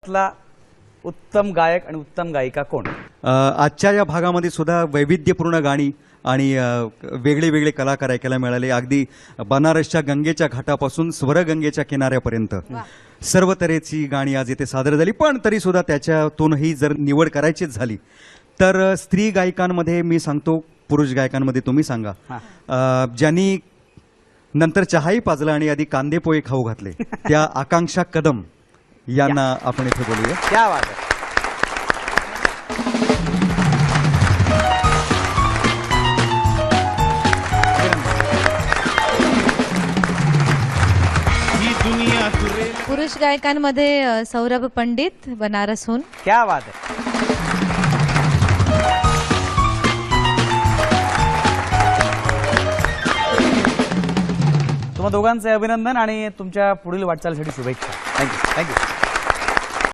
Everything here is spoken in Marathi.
ला उत्तम गायक आणि उत्तम गायिका कोण? आजच्या या भागामध्ये सुद्धा वैविध्यपूर्ण गाणी आणि वेगळे वेगळे कलाकार ऐकायला मिळाले. अगदी बनारसच्या गंगेच्या घाटापासून स्वरगंगेच्या किनाऱ्यापर्यंत सर्व तऱ्हेची गाणी आज इथे सादर झाली. पण तरी सुद्धा त्याच्यातूनही जर निवड करायचीच झाली तर स्त्री गायकांमध्ये मी सांगतो, पुरुष गायकांमध्ये तुम्ही सांगा, ज्यांनी नंतर चहाही पाजला आणि आधी कांदे पोहे खाऊ घातले त्या आकांक्षा कदम यांना आपण इथे बोलूया. क्या बात आहे. पुरुष गायकांमध्ये सौरभ पंडित बनारसहून. क्या बात आहे. तुम्हा दोघांचे अभिनंदन आणि तुमच्या पुढील वाटचालीसाठी शुभेच्छा. थँक्यू.